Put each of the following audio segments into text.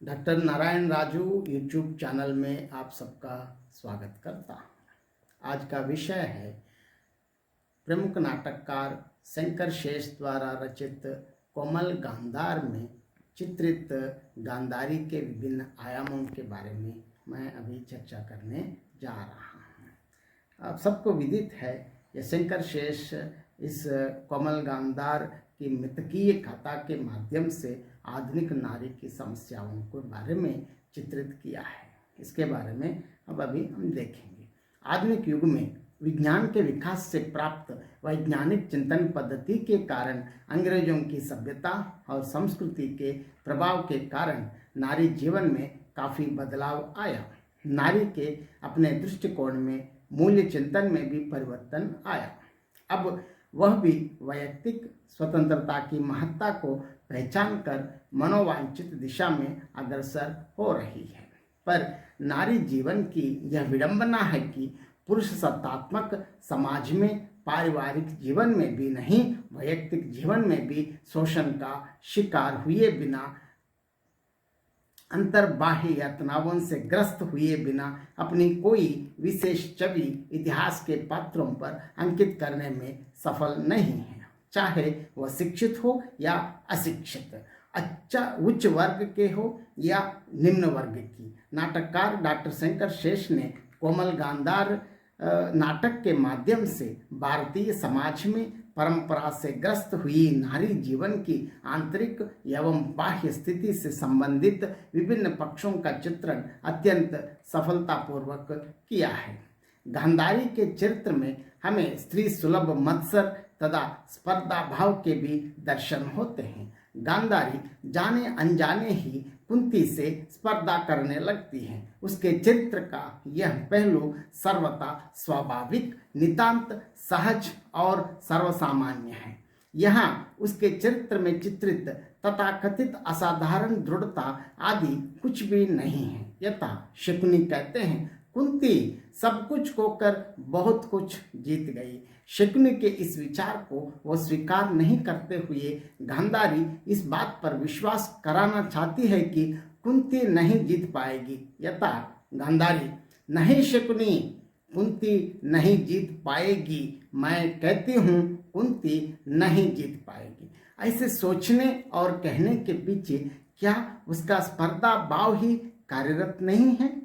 Doctor Narayan Raju YouTube channel में आप सबका स्वागत करता हूँ। आज का विषय है प्रमुख नाटककार शंकर शेष द्वारा रचित कोमल गांधार में चित्रित गांधारी के विभिन्न आयामों के बारे में मैं अभी चर्चा करने जा रहा हूँ। आप सबको विदित है यह शंकर शेष इस कोमल गांधार की मितकीय कथा के माध्यम से आधुनिक नारी की समस्याओं के बारे में चित्रित किया है। इसके बारे में अब अभी हम देखेंगे। आधुनिक युग में विज्ञान के विकास से प्राप्त वैज्ञानिक चिंतन पद्धति के कारण अंग्रेजों की सभ्यता और संस्कृति के प्रभाव के कारण नारी जीवन में काफ़ी बदलाव आया। नारी के अपने दृष्टिकोण में मूल्य चिंतन में भी परिवर्तन आया। अब वह भी वैयक्तिक स्वतंत्रता की महत्ता को पहचान कर मनोवांछित दिशा में अग्रसर हो रही है। पर नारी जीवन की यह विडंबना है कि पुरुष सत्तात्मक समाज में पारिवारिक जीवन में भी नहीं, वैयक्तिक जीवन में भी शोषण का शिकार हुए बिना, अंतर्बाह्य यातनाओं से ग्रस्त हुए बिना अपनी कोई विशेष छवि इतिहास के पात्रों पर अंकित करने में सफल नहीं है, चाहे वह शिक्षित हो या अशिक्षित, अच्छा उच्च वर्ग के हो या निम्न वर्ग की। नाटककार डॉक्टर शंकर शेष ने कोमल गांधार नाटक के माध्यम से भारतीय समाज में परंपरा से ग्रस्त हुई नारी जीवन की आंतरिक एवं बाह्य स्थिति से संबंधित विभिन्न पक्षों का चित्रण अत्यंत सफलतापूर्वक किया है। गांधारी के चरित्र में हमें स्त्री सुलभ मत्सर तथा स्पर्धा भाव के भी दर्शन होते हैं। गांधारी जाने अनजाने ही कुंती से स्पर्धा करने लगती है। उसके चरित्र का यह पहलू सर्वथा स्वाभाविक, नितांत सहज और सर्वसामान्य है। यहाँ उसके चरित्र में चित्रित तथाकथित असाधारण दृढ़ता आदि कुछ भी नहीं है। यथा शकुनी कहते हैं, कुंती सब कुछ खोकर बहुत कुछ जीत गई। शकुनी के इस विचार को वह स्वीकार नहीं करते हुए गांधारी इस बात पर विश्वास कराना चाहती है कि कुंती नहीं जीत पाएगी। यथा गांधारी, नहीं शकुनी, कुंती नहीं जीत पाएगी, मैं कहती हूँ कुंती नहीं जीत पाएगी। ऐसे सोचने और कहने के पीछे क्या उसका स्पर्धा भाव ही कार्यरत नहीं है?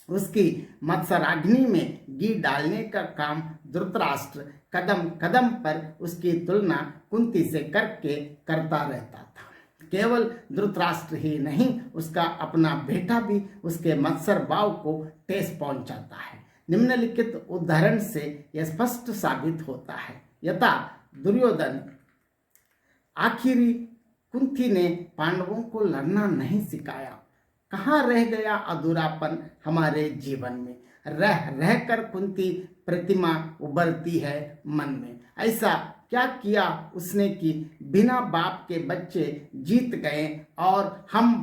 उसकी मत्सराग्नि में घी डालने का काम धृतराष्ट्र कदम कदम पर उसकी तुलना कुंती से करके करता रहता था। केवल धृतराष्ट्र ही नहीं, उसका अपना बेटा भी उसके मत्सर भाव को ठेस पहुंचाता है। निम्नलिखित उदाहरण से यह स्पष्ट साबित होता है। यथा दुर्योधन, आखिरी कुंती ने पांडवों को लड़ना नहीं सिखाया। कहाँ रह गया अधूरापन हमारे जीवन में? रह रह कर कुंती प्रतिमा उभरती है मन में। ऐसा क्या किया उसने कि बिना बाप के बच्चे जीत गए और हम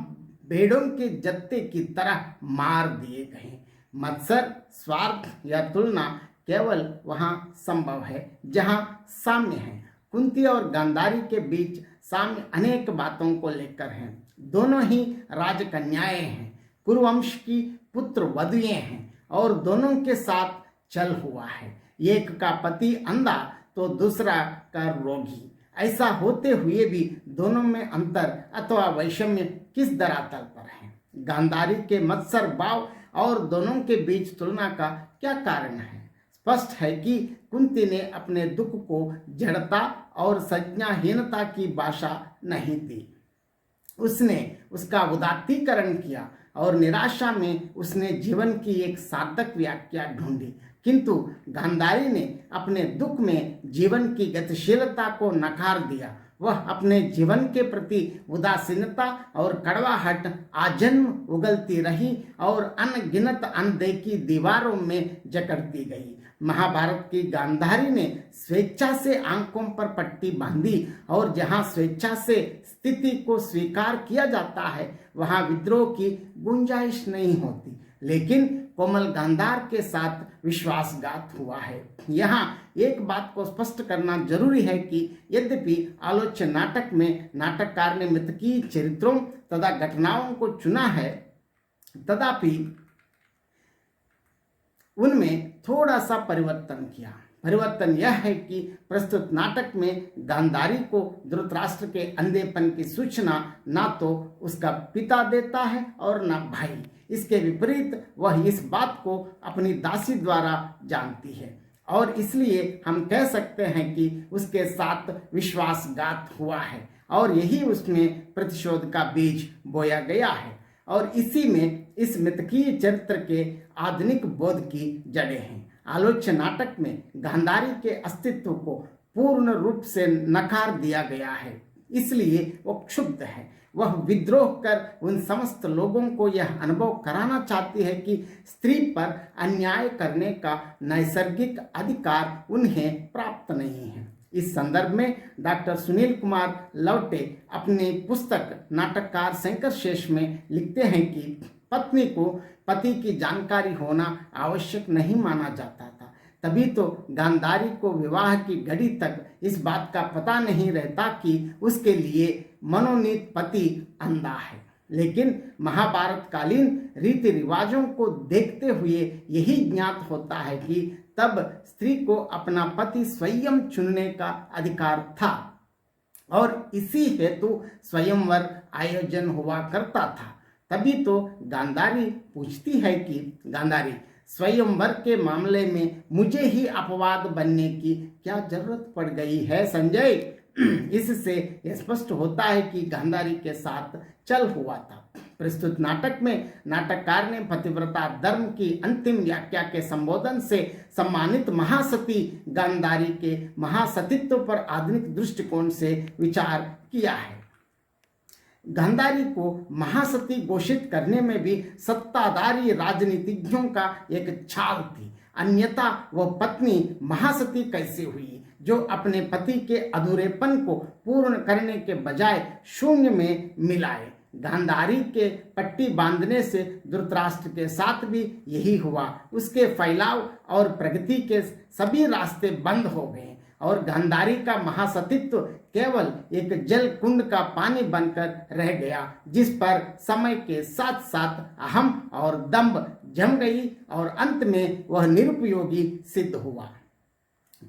भेड़ों के जत्थे की तरह मार दिए गए। मत्सर, स्वार्थ या तुलना केवल वहाँ संभव है जहाँ साम्य है। कुंती और गांधारी के बीच साम्य अनेक बातों को लेकर है। दोनों ही राजकन्याएं हैं, कुरुवंश की पुत्र वधुएं हैं और दोनों के साथ चल हुआ है। एक का पति अंधा तो दूसरा का रोगी। ऐसा होते हुए भी दोनों में अंतर अथवा वैषम्य किस धरातल पर है? गांधारी के मत्सर भाव और दोनों के बीच तुलना का क्या कारण है? स्पष्ट है कि कुंती ने अपने दुख को जड़ता और संज्ञाहीनता की भाषा नहीं दी। उसने उसका उदात्तीकरण किया और निराशा में उसने जीवन की एक सार्थक व्याख्या ढूंढी। किंतु गांधारी ने अपने दुख में जीवन की गतिशीलता को नकार दिया। वह अपने जीवन के प्रति उदासीनता और कड़वाहट आजन्म उगलती रही और अनगिनत अनदेखी दीवारों में जकड़ती गई। महाभारत की गांधारी ने स्वेच्छा से आंखों पर पट्टी बांधी और जहां स्वेच्छा से स्थिति को स्वीकार किया जाता है वहां विद्रोह की गुंजाइश नहीं होती। लेकिन कोमल गांधार के साथ विश्वासघात हुआ है। यहाँ एक बात को स्पष्ट करना जरूरी है कि यद्यपि आलोच्य नाटक में नाटककार ने मिथकीय चरित्रों तथा घटनाओं को चुना है, तथापि उनमें थोड़ा सा परिवर्तन किया। परिवर्तन यह है कि प्रस्तुत नाटक में गांधारी को धृतराष्ट्र के अंधेपन की सूचना ना तो उसका पिता देता है और ना भाई। इसके विपरीत वह इस बात को अपनी दासी द्वारा जानती है और इसलिए हम कह सकते हैं कि उसके साथ विश्वासघात हुआ है और यही उसमें प्रतिशोध का बीज बोया गया है और इसी में इस मिथकीय चरित्र के आधुनिक बोध की जड़ें हैं। आलोच्य नाटक में गांधारी के अस्तित्व को पूर्ण रूप से नकार दिया गया है, इसलिए वो क्षुब्ध है। वह विद्रोह कर उन समस्त लोगों को यह अनुभव कराना चाहती है कि स्त्री पर अन्याय करने का नैसर्गिक अधिकार उन्हें प्राप्त नहीं है। इस संदर्भ में डॉक्टर सुनील कुमार लवटे अपनी पुस्तक नाटककार शंकर शेष में लिखते हैं कि पत्नी को पति की जानकारी होना आवश्यक नहीं माना जाता था, तभी तो गांधारी को विवाह की घड़ी तक इस बात का पता नहीं रहता कि उसके लिए मनोनीत पति अंधा है। लेकिन महाभारत कालीन रीति रिवाजों को देखते हुए यही ज्ञात होता है कि तब स्त्री को अपना पति स्वयं चुनने का अधिकार था और इसी हेतु स्वयंवर आयोजन हुआ करता था। तभी तो गांधारी पूछती है कि गांधारी, स्वयंवर के मामले में मुझे ही अपवाद बनने की क्या जरूरत पड़ गई है संजय? इससे यह स्पष्ट होता है कि गांधारी के साथ छल हुआ था। प्रस्तुत नाटक में नाटककार ने पतिव्रता धर्म की अंतिम व्याख्या के संबोधन से सम्मानित महासती गांधारी के महासतित्व पर आधुनिक दृष्टिकोण से विचार किया है। गांधारी को महासती घोषित करने में भी सत्ताधारी राजनीतिज्ञों का एक छाल थी, अन्यथा वह पत्नी महासती कैसे हुई जो अपने पति के अधूरेपन को पूर्ण करने के बजाय शून्य में मिलाए। गांधारी के पट्टी बांधने से धृतराष्ट्र के साथ भी यही हुआ। उसके फैलाव और प्रगति के सभी रास्ते बंद हो गए और गांधारी का महासतित्व केवल एक जल कुंड का पानी बनकर रह गया, जिस पर समय के साथ साथ अहम और दंभ जम गई और अंत में वह निरुपयोगी सिद्ध हुआ।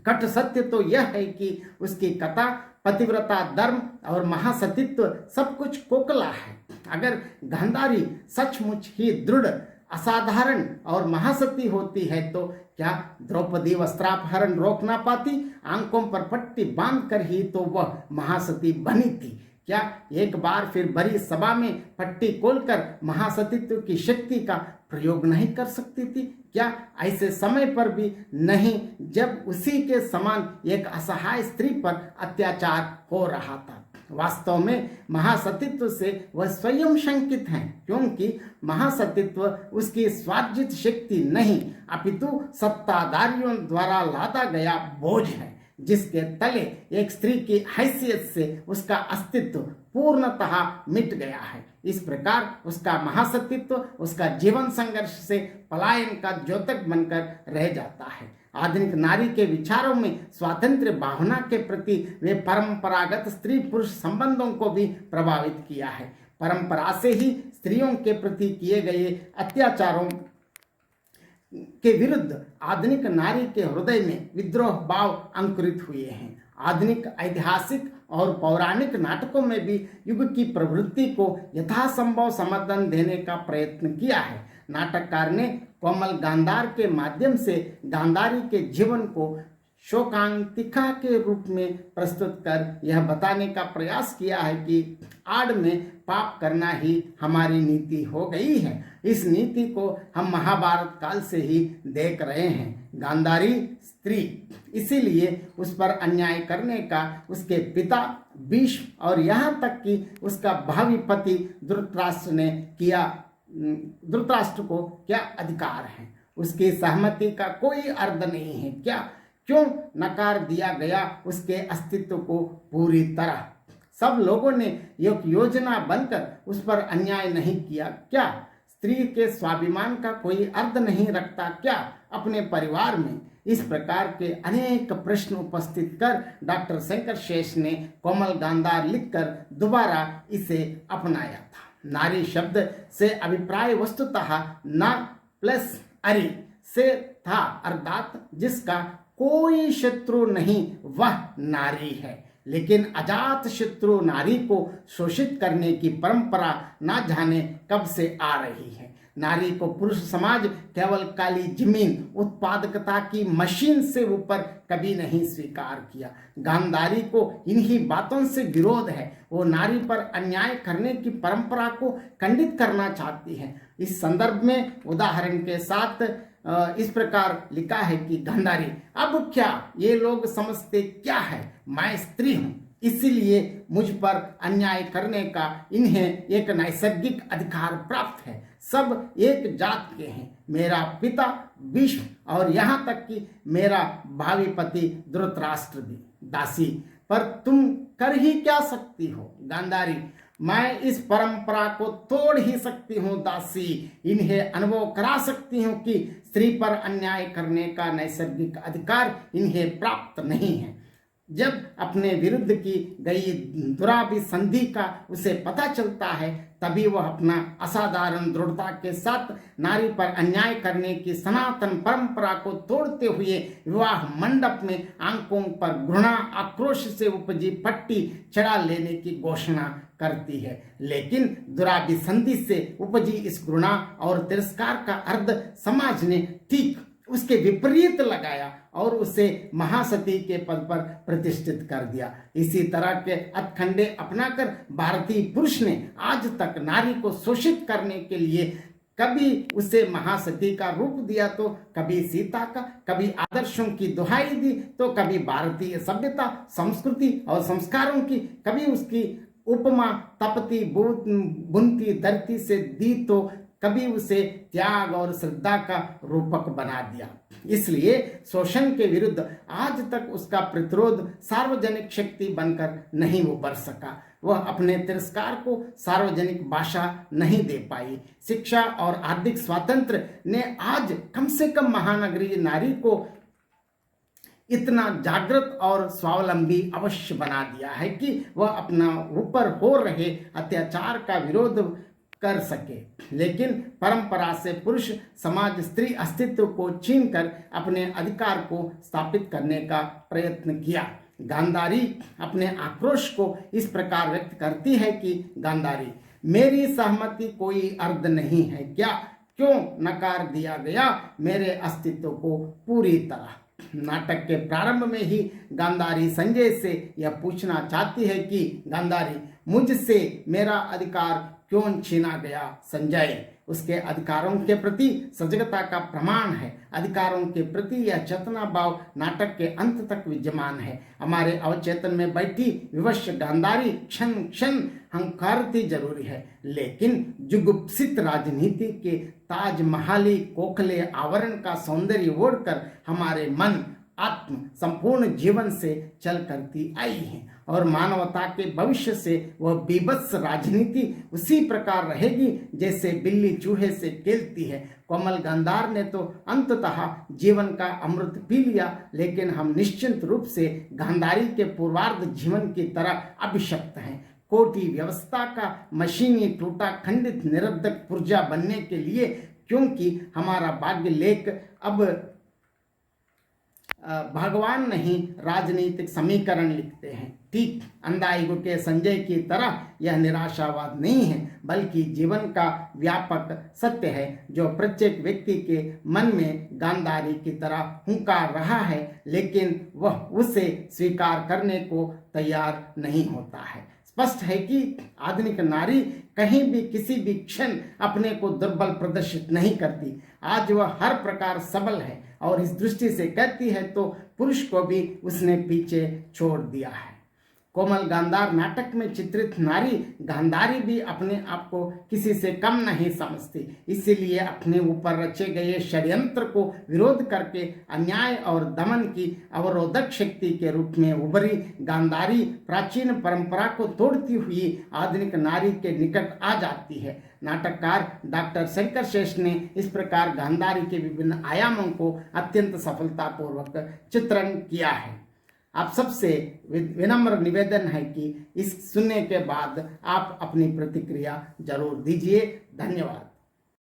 कट सत्य तो यह है कि उसकी कथा, पतिव्रता धर्म और महासतित्व सब कुछ खोखला है। अगर गांधारी सचमुच ही दृढ़, असाधारण और महासती होती है तो क्या द्रौपदी वस्त्रापहरण रोक ना पाती? आंखों पर पट्टी बांधकर ही तो वह महासती बनी थी। क्या एक बार फिर बड़ी सभा में पट्टी खोलकर महासतित्व की शक्ति का प्रयोग नहीं कर सकती थी? क्या ऐसे समय पर भी नहीं जब उसी के समान एक असहाय स्त्री पर अत्याचार हो रहा था? वास्तव में महासतित्व से वह स्वयं शंकित हैं, क्योंकि महासतित्व उसकी स्वार्जित शक्ति नहीं अपितु सत्ताधारियों द्वारा लादा गया बोझ है, जिसके तले एक स्त्री की हैसियत से उसका अस्तित्व पूर्णतः मिट गया है। इस प्रकार उसका महासतित्व उसका जीवन संघर्ष से पलायन का द्योतक बनकर रह जाता है। आधुनिक नारी के विचारों में स्वातंत्र्य भावना के प्रति वे परंपरागत स्त्री पुरुष संबंधों को भी प्रभावित किया है। परंपरा से ही स्त्रियों के प्रति किए गए अत्याचारों के विरुद्ध आधुनिक नारी के हृदय में विद्रोह भाव अंकुरित हुए हैं। आधुनिक ऐतिहासिक और पौराणिक नाटकों में भी युग की प्रवृत्ति को यथासंभव समर्थन देने का प्रयत्न किया है। नाटककार ने कोमल गांधार के माध्यम से गांधारी के जीवन को शोकांतिका के रूप में प्रस्तुत कर यह बताने का प्रयास किया है कि आड़ में पाप करना ही हमारी नीति हो गई है। इस नीति को हम महाभारत काल से ही देख रहे हैं। गांधारी स्त्री, इसीलिए उस पर अन्याय करने का उसके पिता भीष्म और यहाँ तक कि उसका भावी पति धृतराष्ट्र को क्या अधिकार है? उसकी सहमति का कोई अर्थ नहीं है क्या? क्यों नकार दिया गया उसके अस्तित्व को पूरी तरह? सब लोगों ने एक योजना बनकर उस पर अन्याय नहीं किया क्या? स्त्री के स्वाभिमान का कोई अर्थ नहीं रखता क्या अपने परिवार में? इस प्रकार के अनेक प्रश्न उपस्थित कर डॉक्टर शंकर शेष ने कोमल गांधार लिखकर दोबारा इसे अपनाया था। नारी शब्द से अभिप्राय वस्तुतः न प्लस अरि से था, अर्थात जिसका कोई शत्रु नहीं वह नारी है। लेकिन अजात शत्रु नारी को शोषित करने की परंपरा ना जाने कब से आ रही है। नारी को पुरुष समाज केवल काली जमीन उत्पादकता की मशीन से ऊपर कभी नहीं स्वीकार किया। गांधारी को इन्हीं बातों से विरोध है। वो नारी पर अन्याय करने की परंपरा को खंडित करना चाहती है। इस संदर्भ में उदाहरण के साथ इस प्रकार लिखा है कि गांधारी, अब क्या ये लोग समझते क्या है, मैं स्त्री हूं, इसीलिए मुझ पर अन्याय करने का इन्हें एक नैसर्गिक अधिकार प्राप्त है। सब एक जात के हैं, मेरा पिता भीष्म और यहाँ तक कि मेरा भावी पति धृतराष्ट्र भी। दासी, पर तुम कर ही क्या सकती हो? गांधारी, मैं इस परंपरा को तोड़ ही सकती हूँ। दासी, इन्हें अनुभव करा सकती हूँ कि स्त्री पर अन्याय करने का नैसर्गिक अधिकार इन्हें प्राप्त नहीं है। जब अपने विरुद्ध की गई दुराभिसंधि का उसे पता चलता है, तभी वह अपना असाधारण दृढ़ता के साथ नारी पर अन्याय करने की सनातन परंपरा को तोड़ते हुए विवाह मंडप में आंखों पर घृणा आक्रोश से उपजी पट्टी चढ़ा लेने की घोषणा करती है। लेकिन दुराभिसंधि से उपजी इस घृणा और तिरस्कार का अर्थ समाज ने ठीक उसके विपरीत लगाया और उसे महासती के पद पर प्रतिष्ठित कर दिया। इसी तरह के अतखंडे अपनाकर भारतीय पुरुष ने आज तक नारी को शोषित करने के लिए कभी उसे महासती का रूप दिया, तो कभी सीता का, कभी आदर्शों की दुहाई दी, तो कभी भारतीय सभ्यता, संस्कृति और संस्कारों की, कभी उसकी उपमा तपती बुनती धरती से दी, तो कभी उसे त्याग और श्रद्धा का रूपक बना दिया। इसलिए शोषण के विरुद्ध आज तक उसका प्रतिरोध सार्वजनिक शक्ति बनकर नहीं उभर सका। वह अपने तिरस्कार को सार्वजनिक भाषा नहीं दे पाई। शिक्षा और आर्थिक स्वातंत्र्य ने आज कम से कम महानगरीय नारी को इतना जागृत और स्वावलंबी अवश्य बना दिया है कि वह अपना ऊपर हो रहे अत्याचार का विरोध कर सके। लेकिन परंपरा से पुरुष समाज स्त्री अस्तित्व को छीनकर अपने अधिकार को स्थापित करने का प्रयत्न किया। गांधारी अपने आक्रोश को इस प्रकार व्यक्त करती है कि गांधारी, मेरी सहमति कोई अर्थ नहीं है क्या? क्यों नकार दिया गया मेरे अस्तित्व को पूरी तरह? नाटक के प्रारंभ में ही गांधारी संजय से यह पूछना चाहती है कि गांधारी, मुझसे मेरा अधिकार क्यों छीना गया? संजय, उसके अधिकारों के प्रति सजगता का प्रमाण है। अधिकारों के प्रति यह चेतना भाव नाटक के अंत तक विद्यमान है। हमारे अवचेतन में बैठी विवश गांधारी क्षण क्षण हंकारती जरूरी है, लेकिन जुगुप्सित राजनीति के ताजमहली खोखले आवरण का सौंदर्य ओढ़कर हमारे मन आत्म संपूर्ण जीवन से चल करती आई है और मानवता के भविष्य से वह बीभत्स राजनीति उसी प्रकार रहेगी जैसे बिल्ली चूहे से खेलती है। कोमल गांधार ने तो अंततः जीवन का अमृत पी लिया, लेकिन हम निश्चित रूप से गांधारी के पूर्वार्ध जीवन की तरह अभिशप्त हैं। कोटि व्यवस्था का मशीनी टूटा खंडित निरर्धक पुर्जा बनने के लिए, क्योंकि हमारा भाग्य लेख अब भगवान नहीं राजनीतिक समीकरण लिखते हैं। ठीक अंधायुग के संजय की तरह यह निराशावाद नहीं है, बल्कि जीवन का व्यापक सत्य है जो प्रत्येक व्यक्ति के मन में गांधारी की तरह हुंकार रहा है, लेकिन वह उसे स्वीकार करने को तैयार नहीं होता है। स्पष्ट है कि आधुनिक नारी कहीं भी किसी भी क्षण अपने को दुर्बल प्रदर्शित नहीं करती। आज वह हर प्रकार सबल है और इस दृष्टि से कहती है तो पुरुष को भी उसने पीछे छोड़ दिया है। कोमल गांधार नाटक में चित्रित नारी गांधारी भी अपने आप को किसी से कम नहीं समझती, इसीलिए अपने ऊपर रचे गए षड्यंत्र को विरोध करके अन्याय और दमन की अवरोधक शक्ति के रूप में उभरी गांधारी प्राचीन परंपरा को तोड़ती हुई आधुनिक नारी के निकट आ जाती है। नाटककार डॉक्टर शंकर श्रेष्ठ ने इस प्रकार गांधारी के विभिन्न आयामों को अत्यंत सफलतापूर्वक चित्रण किया है। आप सबसे विनम्र निवेदन है कि इस सुनने के बाद आप अपनी प्रतिक्रिया जरूर दीजिए। धन्यवाद।